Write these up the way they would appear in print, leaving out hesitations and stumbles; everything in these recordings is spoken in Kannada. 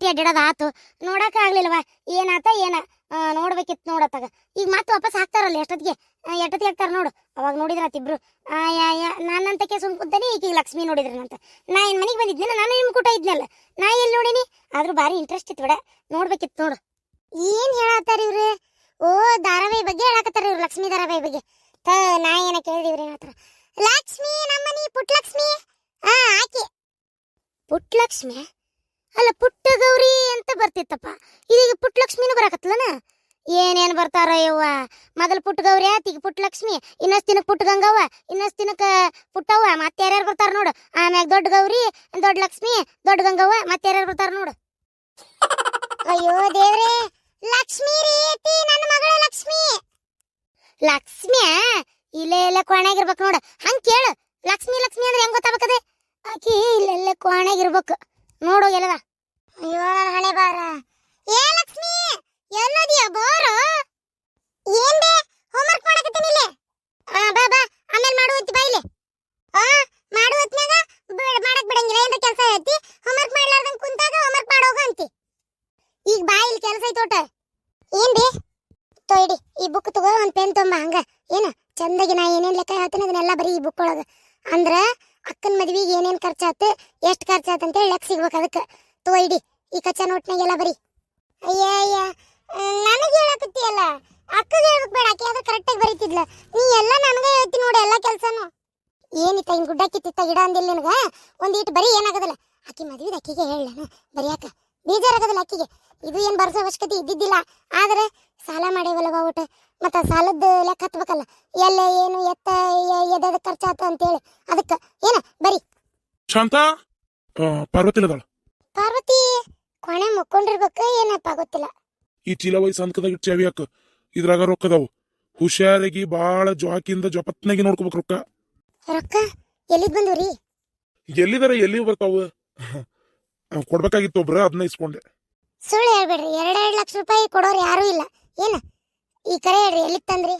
ಏಟಿ ಅಡ್ಡಾಡೋದು ಆತು, ನೋಡಕ ಆಗ್ಲಿಲ್ವಾ ಏನಾತ ಏನ ನೋಡ್ಬೇಕಿತ್ತು ನೋಡತ್ತಾಗ. ಈಗ ಮತ್ತೆ ವಾಪಸ್ ಹಾಕ್ತಾರಲ್ಲ ಎಷ್ಟೊತ್ತಿಗೆ ಹಾಕ್ತಾರ ನೋಡು, ಅವಾಗ ನೋಡಿದ್ರಾತಿಬ್ರು. ನಾನಂತಕ್ಕೆ ಸುಮ್ ಕುಂತಾನೆ, ಈಗ ಲಕ್ಷ್ಮಿ ನೋಡಿದ್ರನಂತ. ನಾ ಏನ್ ಮನೆಗೆ ಬಂದಿದ್ನ, ನಾನು ನಿಮ್ ಕೂಟ ಇದ್ನಲ್ಲ, ನಾ ಎಲ್ಲಿ ನೋಡೀನಿ. ಆದ್ರೂ ಭಾರಿ ಇಂಟ್ರೆಸ್ಟ್ ಇತ್ತು ಬಿಡ, ನೋಡ್ಬೇಕಿತ್ತು ನೋಡು. ಏನ್ ಹೇಳತ್ತಾರ ಇವ್ರು? ಓ ಧಾರಾವಾಹಿ ಬಗ್ಗೆ ಹೇಳಕತ್ತಾರ ಇವ್ರು, ಲಕ್ಷ್ಮಿ ಧಾರಾವಾಹಿ ಬಗ್ಗೆ. ನಾ ಏನ ಕೇಳಿದಿವ್ರಿ ಏನತ್ತಾರ, ಲಕ್ಷ್ಮಿ ನಮ್ಮನಿ ಪುಟ್ಲಕ್ಷ್ಮಿ. ಆಕಿ ಪುಟ್ಲಕ್ಷ್ಮಿ ಅಲ್ಲ, ಪುಟ್ಟ ಗೌರಿ ಅಂತ ಬರ್ತಿತ್ತಪ್ಪ, ಇದೀಗ ಪುಟ್ಲಕ್ಷ್ಮಿನೂ ಬರಾಕತ್ಲನ. ಏನೇನ್ ಬರ್ತಾರ ಯವ್ವ, ಮೊದಲು ಪುಟ್ಟ ಗೌರಿ ಆತ, ಈಗ ಪುಟ್ಲಕ್ಷ್ಮಿ, ಇನ್ನಷ್ಟು ದಿನಕ್ಕೆ ಪುಟ್ಟ ಗಂಗವ್ವ, ಇನ್ನಷ್ಟು ದಿನಕ್ಕೆ ಪುಟ್ಟವ್ವ, ಮತ್ತೆ ಯಾರ್ಯಾರು ಬರ್ತಾರ ನೋಡು. ಆಮ್ಯಾಗ ದೊಡ್ಡ ಗೌರಿ, ದೊಡ್ಡ ಲಕ್ಷ್ಮಿ, ದೊಡ್ಡ ಗಂಗವ್ವ, ಮತ್ತೆ ಯಾರ್ಯಾರು ಬರ್ತಾರ ನೋಡು. ಅಯ್ಯೋ ದೇವ್ರೇ, ಲಕ್ಷ್ಮಿ ರೀತಿ ನನ್ನ ಮಗಳ ಲಕ್ಷ್ಮಿ. ಲಕ್ಷ್ಮಿಯ ಇಲ್ಲೇ ಕೋಣೆಗಿರ್ಬೇಕು ನೋಡು, ಹಂಗ ಕೇಳು. ಲಕ್ಷ್ಮಿ ಲಕ್ಷ್ಮಿ ಅಂದ್ರೆ ಹೆಂಗ್ ಗೊತ್ತಾಗಬೇಕದೆ? ಆಕಿ ಇಲ್ಲೆಲ್ಲ ಕೋಣೆಗಿರ್ಬೇಕು ನೋಡು ಎಲ್ಲದ. ಅಯ್ಯೋ ಹಣೆ ಬಾರ. ಏ ಲಕ್ಷ್ಮಿ ಎಲ್ಲದಿಯ ಬಾರೋ. ಏನ್ ಬೇ ಹೋಮ್ವರ್ಕ್ ಮಾಡಕತ್ತೀನಿ ಇಲ್ಲಿ. ಬಾ ಬಾ ಆಮೇಲೆ ಮಾಡುವಂತಿ ಬಾ ಇಲ್ಲಿ. ಮಾಡುವತ್ನಾಗ ಮಾಡಕ್ ಬಿಡಂಗಿಲ್ಲ, ಏನ್ರ ಕೆಲಸ ಐತಿ. ಹೋಮ್ವರ್ಕ್ ಮಾಡ್ಲಾರ್ದಂಗ ಕುಂತಾಗ ಹೋಮ್ವರ್ಕ್ ಮಾಡೋಗ ಅಂತಿ. ಈಗ ಬಾ ಇಲ್ಲಿ ಕೆಲಸ ಐತಿ ಒಟ್ಟ. ಏನ್ ಬೇ ತೊಯ್ಡಿ ಈ ಬುಕ್ ತಗೋ, ಒಂದ್ ಪೆನ್ ತೊಂಬ. ಹಂಗ ಏನ ಚಂದಾಗಿ ನಾ ಏನೇನ್ ಲೆಕ್ಕ ಹೇಳ್ತೀನಿ ಅದನ್ನೆಲ್ಲ ಬರೀ ಈ ಬುಕ್ ಒಳಗ. ಅಂದ್ರ ಅಕ್ಕನ ಮದ್ವಿಗೆ ಏನೇನ್ ಖರ್ಚಾತು, ಎಷ್ಟು ಖರ್ಚಾತು ಅಂತೇಳಿ ಲೆಕ್ಕ ಸಿಗ್ಬೇಕು. ಅದಕ್ಕೆ ತೊಯ್ಡಿ ಈ ಕಚ್ಚಾ ನೋಟ್ನಾಗೆಲ್ಲ ಬರೀ. ಅಯ್ಯ ನನಗೆ ಹೇಳಕತ್ತೀಯಲ್ಲ, ಅಕ್ಕಗೆ ಹೇಳ್ಬೇಕು ಬೇಡ, ಆಕೆ ಆದ್ರೆ ಕರೆಕ್ಟಾಗಿ ಬರೀತಿದ್ಲ. ನೀ ಎಲ್ಲ ನನಗೆ ಹೇಳ್ತಿ ನೋಡಿ ಎಲ್ಲ ಕೆಲಸನು. ಏನಿತ್ತ ಹಿಂಗ್ ಗುಡ್ಡ ಕಿತ್ತಿತ್ತ ಗಿಡ ಅಂದಿಲ್ಲ ನಿನಗ? ಒಂದೀಟ್ ಬರೀ ಏನಾಗದಲ್ಲ. ಆಕಿ ಮದ್ವಿದ ಅಕ್ಕಿಗೆ ಹೇಳಣ ಬರಿಯಾಕ ಬೇಜಾರಾಗದಲ್ಲ ಅಕ್ಕಿಗೆ. ಇದು ಏನ್ ಬರ್ಸೋ ಅವಶ್ಯಕತೆ ಇದ್ದಿದ್ದಿಲ್ಲ, ಆದ್ರೆ ಸಾಲ ಮಾಡೇವಲ್ಲವ ಒಟ್ಟು, ಮತ್ತ ಸಾಲದ ಲೆಕ್ಕ ಹತ್ಬೇಕಲ್ಲ, ಎಲ್ಲ ಏನು ಎತ್ತ ಎದ ಖರ್ಚಾತ ಅಂತೇಳಿ. ಅದಕ್ಕ ಏನ ಬರಿ. ಶಾಂತ, ಪಾರ್ವತಿ ಪಾರ್ವತಿ ಕೊನೆ ಮುಕ್ಕೊಂಡಿರ್ಬೇಕ ಏನಪ್ಪ ಗೊತ್ತಿಲ್ಲ. ಈ ಚೀಲ ವಯಸ್ಸು ಅಂತಕದಾಗ ಚಾವಿ ಹಾಕ, ಇದ್ರಾಗ ರೊಕ್ಕದಾವು. ಹುಷಾರಾಗಿ ಬಾಳ ಜೋಕಿಂದ ಜಪತ್ನಾಗಿ ನೋಡ್ಕೋಬೇಕು. ರೊಕ್ಕ ರೊಕ್ಕ ಎಲ್ಲಿದ್ ಬಂದ್ರಿ? ಎಲ್ಲಿದಾರ ಎಲ್ಲಿ ಬರ್ತಾವ, ಕೊಡ್ಬೇಕಾಗಿತ್ತು ಒಬ್ರ, ಅದನ್ನ ಇಸ್ಕೊಂಡೆ. ಸುಳ್ಳು ಹೇಳ್ಬೇಡ್ರಿ, 2 ಲಕ್ಷ ರೂಪಾಯಿ ಕೊಡೋರು ಯಾರು ಇಲ್ಲ. ಏನ ಈ ಕರೆ ಹೇಳ್ರಿ, ಎಲ್ಲಿಗ್ ತಂದ್ರಿ?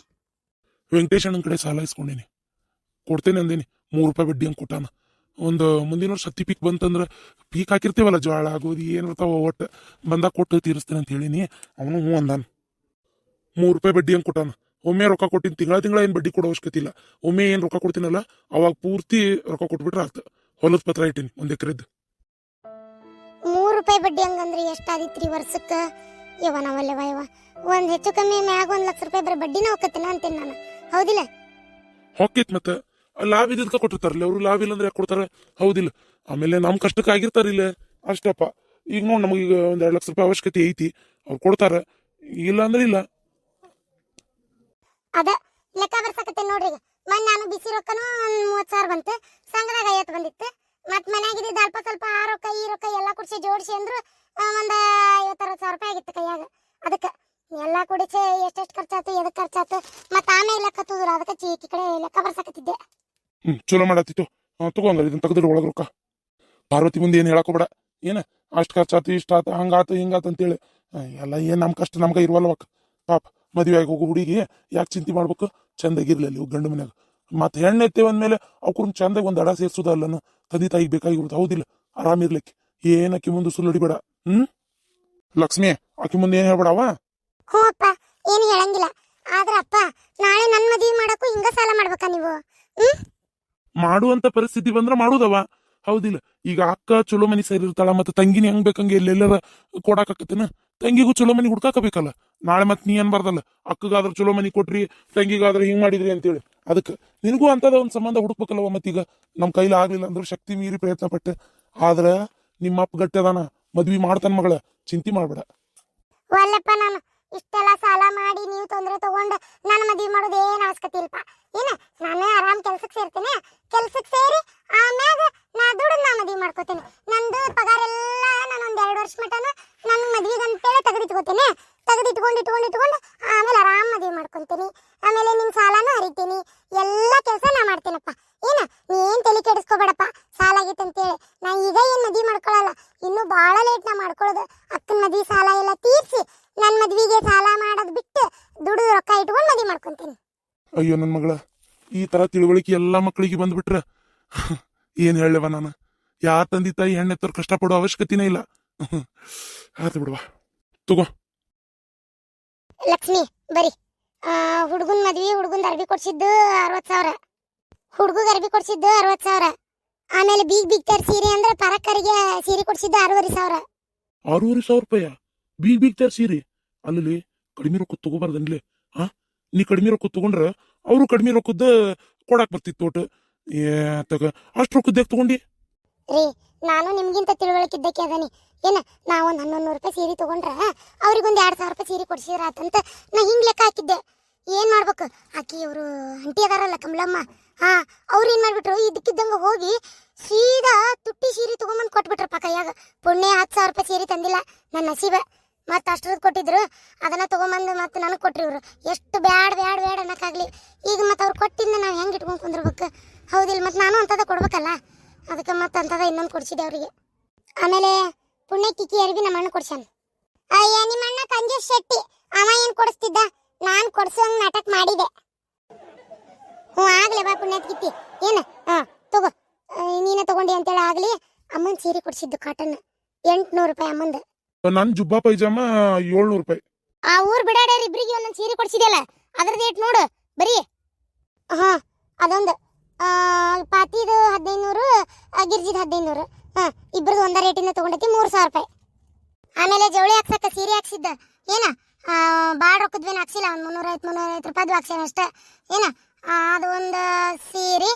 ವೆಂಕಟೇಶ್ ಅಣ್ಣನ ಕಡೆ ಸಾಲ ಇಸ್ಕೊಂಡೇನಿ, ಕೊಡ್ತೇನೆ ಅಂದೇನಿ. 3 ರೂಪಾಯಿ ಬಡ್ಡಿ ಹಂಗೆ ಕೊಟ್ಟಾನ. ಒಂದು ಮುಂದಿನ ವರ್ಷ ಹತ್ತಿ ಪೀಕ್ ಬಂತಂದ್ರ, ಪೀಕ್ ಹಾಕಿರ್ತೀವಲ್ಲ ಜೋಳ ಗೋಧಿ ಏನಿರ್ತಾವ ಒಟ್ಟು ಬಂದಾಗ ಕೊಟ್ಟು ತೀರಿಸ್ತೇನೆ ಅಂತ ಹೇಳಿನಿ. ಅವನು ಹ್ಞೂ ಅಂದಾನ. 3 ರೂಪಾಯಿ ಬಡ್ಡಿ ಹಂಗೆ ಕೊಟ್ಟಾನ. ಒಮ್ಮೆ ರೊಕ್ಕ ಕೊಟ್ಟಿನಿ, ತಿಂಗಳ ಏನು ಬಡ್ಡಿ ಕೊಡೋ ಅವಶ್ಯಕತೆ ಇಲ್ಲ. ಒಮ್ಮೆ ಏನು ರೊಕ್ಕ ಕೊಡ್ತೀನಲ್ಲ ಅವಾಗ ಪೂರ್ತಿ ರೊಕ್ಕ ಕೊಟ್ಬಿಟ್ರೆ ಆತ. ಹೊಲದ ಪತ್ರ ಇಟ್ಟಿನಿ 1 ಎಕರೆದ್ದು. 3 ರೂಪಾಯಿ ಬಡ್ಡಿ ಹಂಗಂದ್ರೆ ಎಷ್ಟಾದಿತ್ರಿ ವರ್ಷಕ್ಕ? ಯವ ನಾವಲ್ಲವ ಯವ, ಒಂದ್ ಹೆಚ್ಚು ಕಮ್ಮಿ ಮ್ಯಾಗ 1 ಲಕ್ಷ ರೂಪಾಯಿ ಬರೀ ಬಡ್ಡಿನ ಹೋಗತ್ತಲ್ಲ ಅಂತೇನೆ ನಾನು, ಹೌದಿಲ್ಲ? ಹೊಕ್ಕೈತ್ ಮತ್ತೆ ಲಾಭ ಇದ್ದಕ್ಕ ಕೊಟ್ಟಿರ್ತಾರಲ್ಲ ಅವ್ರು, ಲಾಭ ಇಲ್ಲ ಅಂದ್ರೆ ಯಾಕೆ ಕೊಡ್ತಾರ? ಹೌದಿಲ್ಲ? ಆಮೇಲೆ ನಮ್ ಕಷ್ಟಕ್ಕೆ ಆಗಿರ್ತಾರಿಲ್ಲ ಅಷ್ಟಪ್ಪ. ಈಗ ನೋಡ್ ನಮಗೀಗ 1-2 ಲಕ್ಷ ರೂಪಾಯಿ ಅವಶ್ಯಕತೆ ಐತಿ, ಅವ್ರು ಕೊಡ್ತಾರ, ಇಲ್ಲ ಅಂದ್ರೆ ಇಲ್ಲ. ಅದ ಲೆಕ್ಕ ಬರ್ಸಕತ್ತೆ ನೋಡ್ರಿ. ಮೊನ್ನೆ ನಾನು ಬಿಸಿ ರೊಕ್ಕನು 30,000 ಬಂತು, ಸಂಘದಾಗ 50 ಬಂದಿತ್ತು. ಮತ್ ಮನ್ಯಾಗಿದ್ದ ಅಲ್ಪ ಸ್ವಲ್ಪ ಆ ರೊಕ್ಕ ಈ ರೊಕ್ಕ ಎಲ್ಲ ಕುಡಿಸಿ ಜೋಡಿಸಿ ಅಂದ್ರು ಒಂದ 50-60 ರೂಪಾಯಿ ಆಗಿತ್ತು ಕೈಯಾಗ. ಅದಕ್ಕೆ ಎಲ್ಲ ಕುಡಿಸಿ ಎಷ್ಟೆಷ್ಟು ಖರ್ಚಾತು, ಎದಕ್ ಖರ್ಚಾತು, ಮತ್ತ ಆಮೇಲೆ ಲೆಕ್ಕ ತೂದ್ರು. ಅದಕ್ಕೆ ಚೀಕಿ ಕಡೆ ಲೆಕ್ಕ ಬರ್ಸಕತ್ತಿದ್ದೆ. ಚಲೋ ಮಾಡತ್ತಿತ್ತು. ತಗೊಂಡ್ರ ಇದನ್ನ ತೆಗೆದ್ರೆ ಒಳಗ ರೊಕ್ಕ. ಪಾರ್ವತಿ ಮುಂದೆ ಏನ್ ಹೇಳಕೋಬೇಡ, ಏನ ಅಷ್ಟ್ ಖರ್ಚಾತು ಇಷ್ಟಾತ ಹಂಗಾತು ಹಿಂಗಾತ ಅಂತೇಳಿ. ಎಲ್ಲ ಏನ್ ನಮ್ ಕಷ್ಟ ನಮ್ಗ ಇರುವಲ್ವಕ್ಕ. ಪಾಪ ಮದುವೆ ಆಗಿ ಹೋಗೋ ಹುಡುಗಿ ಯಾಕೆ ಚಿಂತೆ ಮಾಡ್ಬೇಕು? ಚಂದಾಗಿರ್ಲಿ ಅಲ್ಲಿ ಗಂಡು ಮನ್ಯಾಗ. ಮತ್ ಹೆಣ್ಣು ಎತ್ತೇವ ಅಂದ್ಮೇಲೆ ಅವ್ರನ್ನ ಚಂದಾಗ ಒಂದ್ ಅಡ ಸೇರ್ಸುದಲ್ಲನು, ತಂದೆ ತಾಯಿಗೆ ಬೇಕಾಗಿರೋದು. ಹೌದಿಲ್ಲ? ಆರಾಮಿರ್ಲಿಕ್ಕೆ ಏನ್ ಅಕ್ಕಿ ಮುಂದೆ ಸುಳ್ಳಡಿಬೇಡ. ಲಕ್ಷ್ಮಿ, ಆಕಿ ಮುಂದೆ ಏನ್ ಹೇಳ್ಬೇಡವ. ಹ್ಞೂ ಅಪ್ಪ, ಏನು ಹೇಳಂಗಿಲ್ಲ. ಆದ್ರ ಅಪ್ಪ, ನಾಳೆ ನನ್ ಮದ್ವಿ ಮಾಡಕ್ಕೂ ಹಿಂಗ ಸಾಲ ಮಾಡ್ಬೇಕಾ ನೀವು? ಮಾಡುವಂತ ಪರಿಸ್ಥಿತಿ ಬಂದ್ರ ಮಾಡುದವ. ಹೌದಿಲ್ಲ? ಈಗ ಅಕ್ಕ ಚಲೋ ಮನಿ ಸೇರಿರ್ತಾಳ, ಮತ್ತೆ ತಂಗಿನ ಹೆಂಗ್ ಬೇಕಂಗೆ ಎಲ್ಲೆಲ್ಲರ ಕೊಡಾಕತ್ತೇನ? ತಂಗಿಗೂ ಚಲೋ ಮನಿ ಹುಡ್ಕಾಕಬೇಕಲ್ಲ. ನಾಳೆ ಮತ್ ನೀ ಅನ್ಬಾರ್ದಲ್ಲ, ಅಕ್ಕಗಾದ್ರ ಚಲೋ ಮನಿ ಕೊಟ್ರಿ, ತಂಗಿಗಾದ್ರ ಹಿಂಗ್ ಮಾಡಿದ್ರಿ ಅಂತೇಳಿ. ಅದಕ್ಕೆ ನಿನಗೂ ಅಂತದ ಒಂದ್ ಸಂಬಂಧ ಹುಡುಕ್ಬೇಕಲ್ವ. ಮತ್ತೀಗ ನಮ್ ಕೈಲಿ ಆಗ್ಲಿಲ್ಲ ಅಂದ್ರೆ ಶಕ್ತಿ ಮೀರಿ ಪ್ರಯತ್ನ ಪಟ್ಟೆ. ಆದ್ರ ನಿಮ್ಮ ಅಪ್ಪ ಗಟ್ಟಿ ಅದಾನ, ಮದ್ವಿ ಮಾಡ್ತಾನ ಮಗಳ, ಚಿಂತೆ ಮಾಡ್ಬೇಡ. ಒಲ್ಲಪ್ಪ, ನಾನು ಇಷ್ಟೆಲ್ಲ ಸಾಲ ಮಾಡಿ ನೀವು ತೊಂದ್ರೆ ತಗೊಂಡು ನಾನು ಮದ್ವಿ ಮಾಡೋದು ಏನ್ ಅವಶ್ಯಕತೆ ಇಲ್ಪ. ಏನ ನಾನು ಆರಾಮ್ ಕೆಲ್ಸಕ್ಕೆ ಸೇರ್ತೇನೆ, ಕೆಲ್ಸಕ್ಕೆ ಸೇರಿ ಆಮ್ಯಾಗ ನಾ ದುಡ್ಡು ನಾ ಮದ್ವಿ ಮಾಡ್ಕೋತೇನೆ. ನಂದು ಪಗಾರ ಎಲ್ಲ ನಾನು 1-2 ವರ್ಷ ಮಟನ ನನ್ನ ಮದ್ವಿಗಂತೇಳಿ ತೆಗೆದಿಟ್ಕೋತೇನೆ. ತೆಗೆದಿಟ್ಕೊಂಡು ಆಮೇಲೆ ಆರಾಮ್ ಮದ್ವಿ ಮಾಡ್ಕೊಂತೀನಿ. ಆಮೇಲೆ ನಿಮ್ ಸಾಲಾನು ಹರಿತೀನಿ, ಎಲ್ಲಾ ಕೆಲಸ ನಾ ಮಾಡ್ತೇನಪ್ಪ. ಏನ ನೀ ಏನ್ ತಲೆ ಕೆಡಿಸ್ಕೋಬೇಡಪ್ಪ, ಸಾಲ ಆಗೈತಂತೇಳಿ. ನಾ ಈಗ ಏನ್ ಮದ್ವಿ ಮಾಡ್ಕೊಳಲ್ಲ, ಇನ್ನು ಬಾಳ ಲೇಟ್ ನಾ ಮಾಡ್ಕೊಳ್ಳೋದು. ಅಕ್ಕನ ಮದ್ವಿ ಸಾಲ ಎಲ್ಲ ತೀರ್ಸಿ ನನ್ ಮದ್ವಿಗೆ ಸಾಲ ಮಾಡೋದ್ ಬಿಟ್ಟು ದುಡ್ಡು ರೊಕ್ಕ ಇಟ್ಕೊಂಡು ಮದ್ವಿ ಮಾಡ್ಕೊಂತೀನಿ. ಅಯ್ಯೋ ನನ್ ಮಗಳ, ಈ ತರ ತಿಳುವಳಿಕೆ ಎಲ್ಲಾ ಮಕ್ಕಳಿಗೆ ಬಂದ್ಬಿಟ್ರ ಏನ್ ಹೇಳವ ನಾನು? ಯಾರ ತಂದೆ ತಾಯಿ ಹೆಣ್ಣೆತ್ತವ್ರು ಕಷ್ಟಪಡೋ ಅವಶ್ಯಕತೆನೇ ಇಲ್ಲ. ಆತು ಬಿಡುವ ತಗೋ. ಲಕ್ಷ್ಮಿ ಬರಿ. ಹುಡುಗನ್ ಮದ್ವಿ ಹುಡುಗನ್ ಅರ್ಬಿ ಕೊಡ್ಸಿದ್ದು 60,000, ಹುಡುಗ ಅರ್ಬಿ ಕೊಡ್ಸಿದ್ದು 60,000. ಆಮೇಲೆ ಬೀಗ್ ತರ ಸೀರೆ ಅಂದ್ರೆ ಪರಕ್ಕರಿಗೆ ಸೀರೆ ಕೊಡ್ಸಿದ್ದು 6,500. 6,500 ರೂಪಾಯಿ ಬೀಗ್ ತರ ಸೀರೆ? ಅಲ್ಲಿ ಕಡಿಮೆ ರೊಕ್ಕ ತಗೋಬಾರ್ದನ್ಲೆ. ಹಾ, ನೀ ಕಡಿಮೆ ರೊಕ್ಕ ತಗೊಂಡ್ರ ಅವರು ಕಡಿಮೆ ರೊಕ್ಕದ ಕೊಡಾಕ್ ಬರ್ತಿತ್ತು ತೋಟ. ತಗ ಅಷ್ಟು ರೊಕ್ಕದ ತಗೊಂಡಿ ರೀ? ನಾನು ನಿಮ್ಗಿಂತ ತಿಳುವಳಿಕಿದ್ದಕ್ಕೆ ಅದನಿ ಏನ. ನಾವೊಂದು 1100 ರೂಪಾಯಿ ಸೀರೆ ತಗೊಂಡ್ರ ಅವ್ರಿಗೊಂದು 2,000 ರೂಪಾಯಿ ಸೀರೆ ಕೊಡ್ಸಿದ್ರ ಆತಂತ ನಾ ಹಿಂಗ್ ಲೆಕ್ಕ ಹಾಕಿದ್ದೆ. ಏನ್ ಮಾಡ್ಬೇಕು, ಆಕಿ ಅವರು ಅಂಟಿ ಅದಾರಲ್ಲ ಕಮಲಮ್ಮ, ಹಾ, ಅವ್ರು ಏನ್ ಮಾಡ್ಬಿಟ್ರು, ಇದಕ್ಕಿದ್ದಂಗ ಹೋಗಿ ಸೀದಾ ತುಟ್ಟಿ ಸೀರೆ ತಗೊಂಬಂದ್ ಕೊಟ್ಬಿಟ್ರಪ್ಪ ಕೈಯಾಗ. ಪುಣ್ಯ 10,000 ರೂಪಾಯಿ ಸೀರೆ ತಂದಿಲ್ಲ ನನ್ನ ನಸೀಬ. ಮತ್ತೆ ಅಷ್ಟ್ರದ್ದು ಕೊಟ್ಟಿದ್ರು, ಅದನ್ನ ತಗೊಂಬಂದು ಮತ್ತೆ ನನಗೆ ಕೊಟ್ರಿ ಇವ್ರು. ಎಷ್ಟು ಬ್ಯಾಡ್ ಬ್ಯಾಡ್ ಬ್ಯಾಡ್ ಅನ್ನಕ್ಕಾಗ್ಲಿ. ಈಗ ಮತ್ತೆ ಅವ್ರು ಕೊಟ್ಟಿದ್ದ ನಾವು ಹೆಂಗೆ ಇಟ್ಕೊಂಡು ಕುಂದಿರ್ಬೇಕು? ಹೌದಿಲ್ಲ, ಮತ್ತೆ ನಾನು ಅಂತದ ಕೊಡ್ಬೇಕಲ್ಲ. ಅದಕ್ಕೆ ಮತ್ತೆ ಅಂತದ ಇನ್ನೊಂದು ಕೊಡ್ಸಿದ್ದೆ ಅವರಿಗೆ. ಆಮೇಲೆ ಪುಣ್ಯ ಕಿಕ್ಕಿ ಅರಿವಿ ನಮ್ಮ ಅಣ್ಣ ಕೊಡ್ಸ್ಯಾನ. ಅಯ್ಯ, ನಿಮ್ಮ ಅಣ್ಣ ಕಂಜೂಸ್ ಶೆಟ್ಟಿ, ಅವ ಏನು ಕೊಡಿಸ್ತಿದ್ದ, ನಾನು ಕೊಡ್ಸೋಂಗ್ ನಾಟಕ ಮಾಡಿದೆ. ಹ್ಞೂ, ಆಗ್ಲೇ ಬಾ ಪುಣ್ಯದ ಕಿತ್ತಿ. ಏನು? ಹಾಂ ತಗೋ, ನೀನೇ ತಗೊಂಡಿ ಅಂತೇಳಿ ಆಗಲಿ. ಅಮ್ಮನ ಸೀರೆ ಕೊಡಿಸಿದ್ದು ಕಾಟನ್ 800 ರೂಪಾಯಿ ಅಮ್ಮಂದು. ನನ್ ಜುಬ್ಬಾ ಪೈಜಾಮ 700 ರೂಪಾಯಿ. ಆ ಊರ್ ಬಿಡಾಡ್ಯಾರ ಇಬ್ರಿಗೆ ಒಂದೊಂದು ಸೀರೆ ಕೊಡ್ಸಿದೆಯಲ್ಲ, ಅದ್ರದ್ದು ಏಟ್ ನೋಡು ಬರೀ. ಹಾಂ, ಅದೊಂದು ಪಾತಿದು 1500, ಗಿರ್ಜಿದ್ 1500. ಹಾಂ, ಇಬ್ಬರದು ಒಂದ ರೇಟಿಂದ ತಗೊಂಡೈತಿ 3,000 ರೂಪಾಯಿ. ಆಮೇಲೆ ಜವಳಿ ಹಾಕ್ಸಕ್ಕ ಸೀರೆ ಹಾಕ್ಸಿದ್ದ ಏನ, ಭಾಳ ರೊಕ್ಕದ್ವೇನು ಹಾಕ್ಸಿಲ್ಲ, ಒಂದು 350 ರೂಪಾಯ್ದು ಹಾಕ್ಸ್ಯಾನ ಅಷ್ಟೇ. ಏನ ಅದು ಒಂದು ಸೀರೆ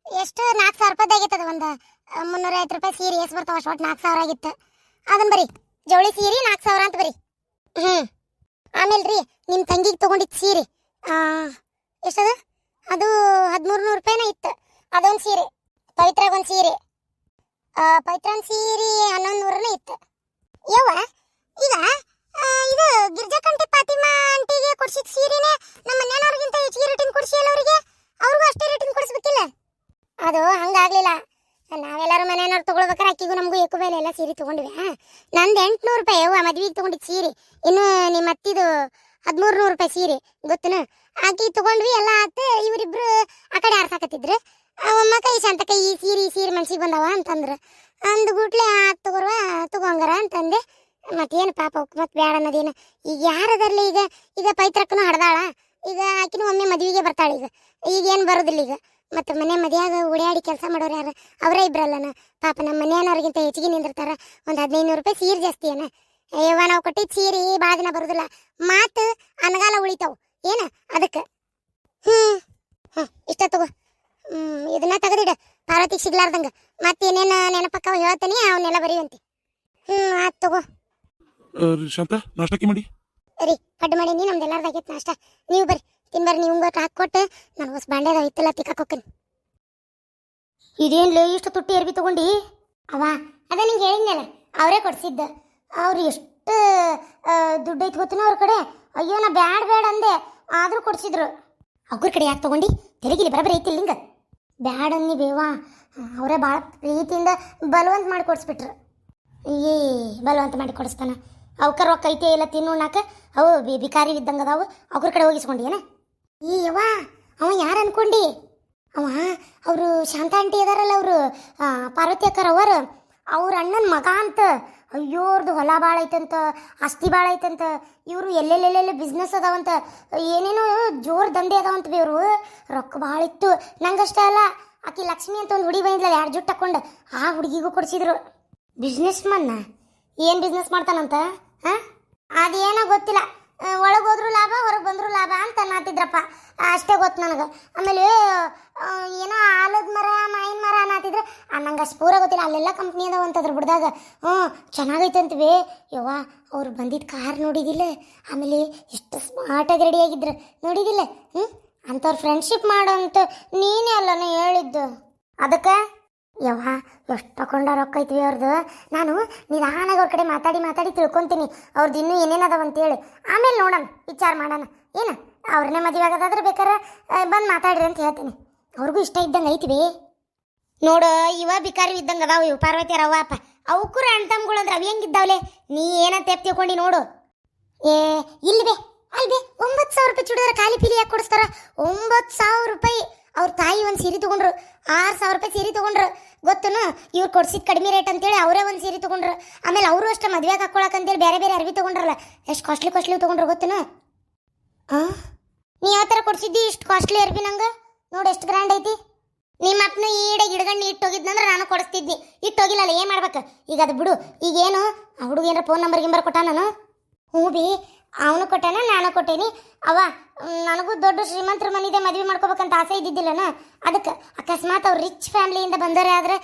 ಎಷ್ಟು 4,000 ರೂಪಾಯ್ದು ಆಗೈತೆ. ಅದು ಒಂದು 350 ರೂಪಾಯಿ ಸೀರೆ ಎಷ್ಟು ಬರ್ತಾವ ಅಷ್ಟು, ಒಟ್ಟು 4,000 ಆಗಿತ್ತು. ಅದನ್ನ ಬರೀ ಜವಳಿ ಸೀರೆ 4,000 ಅಂತ ಬರೀ. ಆಮೇಲೆ ರೀ, ನಿಮ್ಮ ತಂಗಿಗೆ ತಗೊಂಡಿದ್ದು ಸೀರೆ ಎಷ್ಟದ, ಅದು 1,300 ರೂಪಾಯಿನ ಇತ್ತು. ಅದೊಂದು ಸೀರೆ, ಪವಿತ್ರಾಗೊಂದು ಸೀರೆ, ಪವಿತ್ರನ್ ಸೀರೆ 1,100ನೇ ಇತ್ತು. ಯವ್ವ, ಈಗ ಇದು ಗಿರ್ಜಾಕಂಟಿ ಫಾತಿಮಾ ಆಂಟಿಗೆ ಕೊಡ್ಸಿದ ಸೀರೆನೇ ನಮ್ಮ ಮನೆಯವ್ರಿಗಿಂತ ಹೆಚ್ಚಿಗೆ ರೇಟಿಂಗ್ ಕೊಡ್ಸಿಯಲ್ಲ ಅವರಿಗೆ, ಅವ್ರಿಗೂ ಅಷ್ಟೇ ರೇಟಿಂಗ್ ಕೊಡಿಸ್ಬೇಕಿಲ್ಲ? ಅದು ಹಂಗಾಗ್ಲಿಲ್ಲ. ನಾವೆಲ್ಲರೂ ಮನೆಯವ್ರು ತಗೊಳ್ಬೇಕಾರೆ ಅಕ್ಕಿಗೂ ನಮಗೂ ಏಕು ಬೆಲೆ ಎಲ್ಲ ಸೀರೆ ತಗೊಂಡ್ವಿ. ನಂದು 800 ರೂಪಾಯಿ ಯವ್ವ ಮದ್ವಿಗೆ ತಗೊಂಡಿದ್ದು ಸೀರೆ. ಇನ್ನು ನಿಮ್ಮ ಅತ್ತಿದು 1,300 ರೂಪಾಯಿ ಸೀರೆ ಗೊತ್ತನ. ಆಕಿ ತಗೊಂಡ್ವಿ ಎಲ್ಲ ಆತು. ಇವರಿಬ್ರು ಆ ಕಡೆ ಆರ್ಸಾಕತ್ತಿದ್ರು. ಅಮ್ಮ ಕೈ ಶಾಂತಕ ಈ ಸೀರೆ ಮನ್ಸಿಗೆ ಬಂದವ ಅಂತಂದ್ರು. ಅಂದ್ಗುಟ್ಲೆ ತಗೋರ್ವ ತಗೊಂಗಾರ ಅಂತಂದೆ. ಮತ್ತೇನು ಪಾಪ ಮತ್ತೆ ಬ್ಯಾಡ ಅನ್ನೋದೇನು. ಈಗ ಯಾರದರ್ಲಿ ಈಗ ಪೈತ್ರಕ್ಕೂ ಹಡ್ದಾಳ. ಈಗ ಆಕಿನೂ ಒಮ್ಮೆ ಮದ್ವಿಗೆ ಬರ್ತಾಳೆ. ಈಗೇನು ಬರೋದಿಲ್ಲ. ಈಗ ಮತ್ತು ಮನೆ ಮದ್ಯಾಗ ಓಡಾಡಿ ಕೆಲಸ ಮಾಡೋರು ಯಾರು? ಅವರೇ ಇಬ್ರಲ್ಲನ. ಪಾಪ ನಮ್ಮ ಮನೆಯವ್ರಿಗಿಂತ ಹೆಚ್ಚಿಗೆ ನಿಂದಿರ್ತಾರ. ಒಂದು 1,500 ರೂಪಾಯಿ ಸೀರೆ ಜಾಸ್ತಿ ಏನ ಯವ್ವ. ನಾವು ಕೊಟ್ಟಿದ್ದು ಸೀರೆ ಭಾಳ ದಿನ ಬರೋದಿಲ್ಲ, ಮಾತು ಅನಗಾಲ ಉಳಿತಾವು ಏನ. ಅದಕ್ಕೆ ಇಷ್ಟ ತಗೋ. ಇದನ್ನ ತೆಗೆದಿಡ ಪಾರ್ವತಿಗೆ ಸಿಗ್ಲಾರ್ದಂಗ. ಮತ್ತೇನೇನು ನೆನಪಕ್ಕವ ಹೇಳ್ತೀನಿ, ಅವನ್ನೆಲ್ಲ ಬರೀವಂತಿ. ಆಯ್ತು ತಗೋ. ಶಾಂತ, ನಾಷ್ಟಕ್ಕೆ ಮಾಡಿ ರೀ. ಪಡ್ಡು ಮಾಡೀನಿ, ನಮ್ದೆಲ್ಲಾರ್ದಾಗೈತೆ ನಾಷ್ಟ. ನೀವು ಬರ್ರಿ ತಿನ್ಬರ್ರಿ. ನೀವು ಗೊತ್ತು ಹಾಕ್ಕೊಟ್ಟು ನಾನು ಹೊಸ ಬಾಂಡ್ಯದ ಇತ್ತಲ್ಲ ತಿಕ್ಕಾಕೋಕೇನಿ. ಇದೇನ್ಲೇ ಇಷ್ಟು ತುಟ್ಟಿ ಅರ್ಬಿ ತಗೊಂಡು? ಅವ ಅದ ನಿಂಗೆ ಹೇಳಿದ್ನಲ್ಲ, ಅವರೇ ಕೊಡ್ಸಿದ್ದ. ಅವ್ರು ಎಷ್ಟು ದುಡ್ಡು ಐತೆ ಗೊತ್ತಿನ ಅವ್ರ ಕಡೆ. ಅಯ್ಯೋ, ನಾ ಬ್ಯಾಡ ಅಂದೆ, ಆದರೂ ಕೊಡ್ಸಿದ್ರು. ಅವ್ರ ಕಡೆ ಯಾಕೆ ತಗೊಂಡು? ತೆಲಗಿಲಿ ಬರಬರಿ ಐತಿಲ್ಲ ಹಿಂಗೆ. ಬ್ಯಾಡ ಅನ್ನಿ ಬೇವಾ. ಅವರೇ ಭಾಳ ಪ್ರೀತಿಯಿಂದ ಬಲವಂತ ಮಾಡಿ ಕೊಡಿಸ್ಬಿಟ್ರು. ಬಲವಂತ ಮಾಡಿ ಕೊಡಿಸ್ತಾನ. ಅವಕ್ಕ ರೊಕ್ಕ ಐತೆ ಇಲ್ಲ ತಿನ್ನೋಣಾಕ. ಅವು ಬಿಕಾರಿ ಇದ್ದಂಗೆ ಅದಾವು. ಅವ್ರ ಕಡೆ ಹೋಗಿಸ್ಕೊಂಡು ಏನ? ಯವ್ವ, ಅವ ಯಾರು ಅನ್ಕೊಂಡಿ? ಅವ ಅವರು ಶಾಂತ ಆಂಟಿ ಅದಾರಲ್ಲ, ಅವರು ಪಾರ್ವತಿ ಅಕ್ಕರ ಅವ್ರ ಅಣ್ಣನ ಮಗ ಅಂತ. ಅಯ್ಯೋ, ಅವ್ರದ್ದು ಹೊಲ ಭಾಳ ಐತಂತ, ಆಸ್ತಿ ಭಾಳ ಐತಂತ. ಇವರು ಎಲ್ಲೆಲ್ಲೆಲ್ಲೆಲ್ಲ ಬಿಸ್ನೆಸ್ ಅದಾವಂತ, ಏನೇನೋ ಜೋರು ದಂಧೆ ಅದಾವಂತ ಬಿ. ಇವರು ರೊಕ್ಕ ಭಾಳ ಇತ್ತು. ನಂಗಷ್ಟೇ ಅಲ್ಲ, ಆಕಿ ಲಕ್ಷ್ಮಿ ಅಂತ ಒಂದು ಹುಡುಗಿ ಬಂದಿಲ್ಲ 2 ಜುಟ್ಟು ತಕ್ಕೊಂಡು, ಆ ಹುಡುಗಿಗೂ ಕೊಡಿಸಿದ್ರು. ಬಿಸ್ನೆಸ್ ಮನ್ನ ಏನು ಬಿಸ್ನೆಸ್ ಮಾಡ್ತಾನಂತ? ಹಾಂ, ಅದೇನೋ ಗೊತ್ತಿಲ್ಲ. ಒಳಗೆ ಹೋದ್ರು ಲಾಭ, ಹೊರಗೆ ಬಂದರೂ ಲಾಭ ಅಂತ ಅನ್ನತ್ತಿದ್ರಪ್ಪ. ಅಷ್ಟೇ ಗೊತ್ತು ನನಗೆ. ಆಮೇಲೆ ಏನೋ ಆಲದ ಮರ, ಮಾವಿನ ಮರ ಅನ್ನತ್ತಿದ್ರೆ, ನಂಗೆ ಅಷ್ಟು ಪೂರ ಗೊತ್ತಿಲ್ಲ. ಅಲ್ಲೆಲ್ಲ ಕಂಪ್ನಿ ಅದಾವ ಅಂತದ್ರ ಬಿಡ್ದಾಗ. ಚೆನ್ನಾಗೈತಂತವೇ ಯವ್ವ. ಅವ್ರು ಬಂದಿದ್ದು ಕಾರ್ ನೋಡಿದಿಲ್ಲ? ಆಮೇಲೆ ಎಷ್ಟು ಸ್ಮಾರ್ಟಾಗಿ ರೆಡಿಯಾಗಿದ್ರು ನೋಡಿದಿಲ್ಲ? ಅಂಥವ್ರು ಫ್ರೆಂಡ್ಶಿಪ್ ಮಾಡೋ ಅಂತ ನೀನೇ ಅಲ್ಲನೇ ಹೇಳಿದ್ದು. ಅದಕ್ಕೆ ಯವ್ವ, ಎಷ್ಟು ತಗೊಂಡ ರೊಕ್ಕ ಐತ್ವಿ ಅವ್ರದ್ದು. ನಾನು ನಿಧಾನಾಗಿ ಅವ್ರ ಕಡೆ ಮಾತಾಡಿ ತಿಳ್ಕೊತೀನಿ ಅವ್ರದ್ದು ಇನ್ನೂ ಏನೇನದಾವ ಅಂತೇಳಿ. ಆಮೇಲೆ ನೋಡೋಣ, ವಿಚಾರ ಮಾಡೋಣ. ಏನು ಅವ್ರನ್ನೇ ಮದುವೆ ಆಗೋದಾದ್ರೆ ಬೇಕಾರೆ ಬಂದು ಮಾತಾಡ್ರಿ ಅಂತ ಹೇಳ್ತೀನಿ. ಅವ್ರಿಗೂ ಇಷ್ಟ ಇದ್ದಂಗೆ ಐತಿವಿ ನೋಡು. ಇವ ಬಿಕಾರಿ ಇದ್ದಂಗೆ ಅದಾವು ಇವು ಪಾರ್ವತಿ ರವ್ವ ಅಪ್ಪ. ಅವಕ್ಕೂ ಅಣ್ತಮ್ಗಳು ಅಂದ್ರೆ ಅವು ಹೆಂಗಿದ್ದಾವಲೆ? ನೀ ಏನಂತ ತೆಪ್ ತಿಳ್ಕೊಂಡು ನೋಡು. ಇಲ್ವೇ ಅಲ್ವೇ 9,000 ರೂಪಾಯಿ ಚೂಡಿದ್ರೆ ಖಾಲಿ ಪೀಲಿ ಯಾಕೆ ಕೊಡಿಸ್ತಾರ? 9,000 ರೂಪಾಯಿ ಅವ್ರ ತಾಯಿ ಒಂದು ಸೀರೆ ತಗೊಂಡ್ರು 6,000 ರೂಪಾಯಿ ಸೀರೆ ತಗೊಂಡ್ರು ಗೊತ್ತನು. ಇವ್ರು ಕೊಡ್ಸಿದ್ ಕಡಿಮೆ ರೇಟ್ ಅಂತೇಳಿ ಅವರೇ ಒಂದು ಸೀರೆ ತಗೊಂಡ್ರು. ಆಮೇಲೆ ಅವರು ಅಷ್ಟೇ ಮದ್ವೆಗೆ ಹಾಕೊಳಕ್ ಅಂತೇಳಿ ಬೇರೆ ಬೇರೆ ಅರ್ವಿ ತಗೊಂಡ್ರಲ್ಲ, ಎಷ್ಟು ಕಾಸ್ಟ್ಲಿ ತಗೊಂಡ್ರು ಗೊತ್ತನು. ನೀ ಯಾವ ಥರ ಕೊಡ್ಸಿದ್ದಿ ಇಷ್ಟು ಕಾಸ್ಟ್ಲಿ ಅರ್ವಿ ನಂಗೆ? ನೋಡಿ ಎಷ್ಟು ಗ್ರ್ಯಾಂಡ್ ಐತಿ. ನಿಮ್ಮ ಅಪ್ಪನು ಈಡೆ ಗಿಡಗಣ್ಣಿ ಇಟ್ಟೋಗಿದ್ನಂದ್ರೆ ನಾನು ಕೊಡಿಸ್ತಿದ್ನಿ. ಇಟ್ಟೋಗಿಲ್ಲಲ್ಲ, ಏನು ಮಾಡ್ಬೇಕು ಈಗ? ಅದು ಬಿಡು. ಈಗೇನು ಆ ಹುಡುಗ ಏನಾರ ಫೋನ್ ನಂಬರ್ ಕೊಟ್ಟ ನಾನು? ಹ್ಞೂ ಬಿ, ಅವನು ಕೊಟ್ಟಾನ, ನಾನು ಕೊಟ್ಟೇನಿ. ಅವ ನನಗೂ ದೊಡ್ಡ ಶ್ರೀಮಂತರ ಮನಿದೆ ಮದುವೆ ಮಾಡ್ಕೋಬೇಕಂತ ಆಸೆ ಇದ್ದಿದ್ದಿಲ್ಲನ. ಅದಕ್ಕೆ ಅಕಸ್ಮಾತ್ ಅವ್ರು ರಿಚ್ ಫ್ಯಾಮ್ಲಿಯಿಂದ ಬಂದವರೇ ಆದ್ರೆ,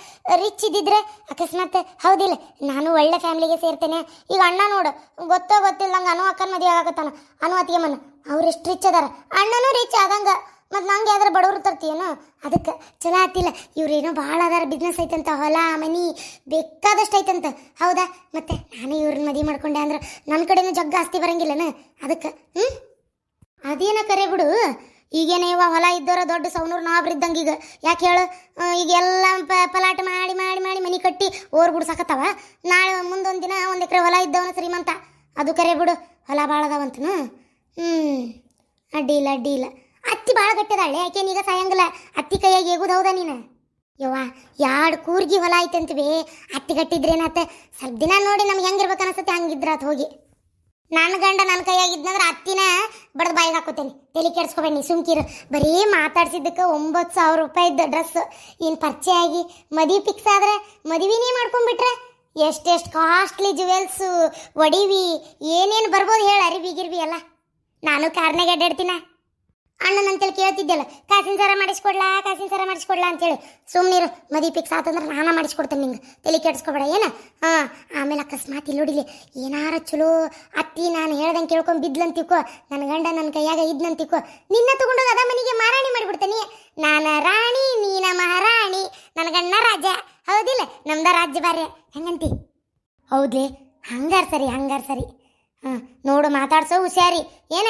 ರಿಚ್ ಇದ್ದಿದ್ರೆ ಅಕಸ್ಮಾತ್ ಹೌದಿಲ್ಲ, ನಾನು ಒಳ್ಳೆ ಫ್ಯಾಮ್ಲಿಗೆ ಸೇರ್ತೇನೆ. ಈಗ ಅಣ್ಣ ನೋಡು, ಗೊತ್ತಿಲ್ಲ ನಂಗೆ ಅನು ಅಕ್ಕನ ಮದುವೆ ಆಗತ್ತಾನ, ಅನು ಅತ್ತಿಗೆ ಮನ ಅವ್ರು ಎಷ್ಟು ರಿಚ್ ಅದಾರ, ಅಣ್ಣನೂ ರಿಚ್ ಆದಂಗೆ. ಮತ್ತು ನಂಗೆ ಯಾವ್ದಾರ ಬಡವ್ರು ತರ್ತೀಯೇನು? ಅದಕ್ಕೆ ಚಲೋ ಆತಿಲ್ಲ. ಇವ್ರೇನೋ ಭಾಳ ಅದಾರ, ಬಿಸ್ನೆಸ್ ಐತಂತ, ಹೊಲ ಮನಿ ಬೇಕಾದಷ್ಟು ಐತಂತ. ಹೌದಾ? ಮತ್ತೆ ನಾನು ಇವ್ರನ್ನ ಮದುವೆ ಮಾಡ್ಕೊಂಡೆ ಅಂದ್ರೆ ನನ್ನ ಕಡೆನೂ ಜಗ್ಗ ಆಸ್ತಿ ಬರಂಗಿಲ್ಲನ. ಅದಕ್ಕೆ ಅದೇನ ಕರೆ ಬಿಡು. ಈಗೇನೇ ಹೊಲ ಇದ್ದವ್ರ ದೊಡ್ಡ ಸೌನೂರು ನಾಬ್ರು ಇದ್ದಂಗೆ ಈಗ. ಯಾಕೆ ಹೇಳು, ಈಗ ಎಲ್ಲ ಪಲಾಟ ಮಾಡಿ ಮಾಡಿ ಮಾಡಿ ಮನೆ ಕಟ್ಟಿ ಓರ್ ಗುಡ್ಸಾಕತ್ತಾವ. ನಾಳೆ ಮುಂದೊಂದು ದಿನ 1 ಎಕರೆ ಹೊಲ ಇದ್ದವನ ಶ್ರೀಮಂತ. ಅದು ಕರೆ ಬಿಡು, ಹೊಲ ಭಾಳ ಅದಾವಂತನು. ಅಡ್ಡಿ ಇಲ್ಲ. ಅತ್ತಿ ಭಾಳ ಗಟ್ಟದಾಳೆ, ಯಾಕೇನೀಗ ಸಾಯಂಗಿಲ್ಲ. ಅತ್ತಿ ಕೈಯಾಗಿ ಹೇಗುದು ಹೌದಾ ನೀನು? ಯವ್ವ 2 ಕೂರ್ಗಿ ಹೊಲ ಐತಂತೀವಿ. ಅತ್ತಿ ಗಟ್ಟಿದ್ರೇನಾತ, ಸ್ವಲ್ಪ ದಿನ ನೋಡಿ ನಮ್ಗೆ ಹೆಂಗಿರ್ಬೇಕು ಅನಿಸ್ತತೆ ಹಂಗಿದ್ರಾತ್ ಹೋಗಿ. ನನ್ನ ಗಂಡ ನನ್ನ ಕೈಯಾಗಿದ್ನಂದ್ರೆ ಅತ್ತಿನ ಬಡ್ದು ಬಾಯಿಗೆ ಹಾಕೋತೇನೆ. ತಲೆ ಕೆಡ್ಸ್ಕೊಬೇಡಿ ನೀ, ಸುಮ್ಕಿರು. ಬರೀ ಮಾತಾಡ್ಸಿದ್ದಕ್ಕೆ 9,000 ರೂಪಾಯಿದ್ದು ಡ್ರೆಸ್ ಇನ್ನು ಪರಿಚಯ ಆಗಿ ಮದುವೆ ಫಿಕ್ಸ್ ಆದ್ರೆ ಮದುವೆನೇ ಮಾಡ್ಕೊಂಡ್ಬಿಟ್ರೆ ಎಷ್ಟೆಷ್ಟು ಕಾಸ್ಟ್ಲಿ ಜುವೆಲ್ಸು ಒಡಿವಿ ಏನೇನು ಬರ್ಬೋದು ಹೇಳಿ, ಅರಿಬಿಗಿರ್ಬಿ ಎಲ್ಲ. ನಾನು ಕಾರ್ನಾಗ ಅಡ್ಡಾಡ್ತೀನ. ಅಣ್ಣನಂತೇಳಿ ಕೇಳ್ತಿದ್ದೆಲ್ಲ, ಕಾಸಿನ ಸರ ಮಾಡಿಸ್ಕೊಡ್ಲಾ ಅಂತೇಳಿ. ಸುಮ್ಮನಿರು, ಮದುವೆ ಫಿಕ್ಸ್ ಆತಂದ್ರೆ ನಾನು ಮಾಡಿಸ್ಕೊಡ್ತೇನೆ ನಿಂಗೆ, ತಲೆ ಕೆಡ್ಸ್ಕೊಬೇಡ ಏನು. ಆಮೇಲೆ ಅಕಸ್ಮಾತ್ ಇಲ್ಲಿ ನೋಡಿಲಿ ಏನಾರ ಚಲೋ ಅತ್ತಿ ನಾನು ಹೇಳ್ದಂಗೆ ಕೇಳ್ಕೊಂಡು ಬಿದ್ಲಂತಿಕೋ, ನನ್ನ ಗಂಡ ನನ್ನ ಕೈಯಾಗ ಇದ್ನಂತಿಕೋ, ನಿನ್ನ ತಗೊಂಡೋಗಿ ಅದ ಮನೆಗೆ ಮಾರಾಣಿ ಮಾಡಿಬಿಡ್ತೇನೆ. ನಾನು ರಾಣಿ, ನೀನ ಮಹಾರಾಣಿ, ನನ್ನ ಗಂಡ ರಾಜ. ಹೌದಿಲ್ಲ, ನಮ್ದ ರಾಜ್ಯ ಬಾರ್ಯ. ಹೆಂಗಂತಿ? ಹೌದ್ಲಿ, ಹಂಗಾರ ಸರಿ. ನೋಡು ಮಾತಾಡ್ಸೋ ಹುಷಾರಿ ಏನ.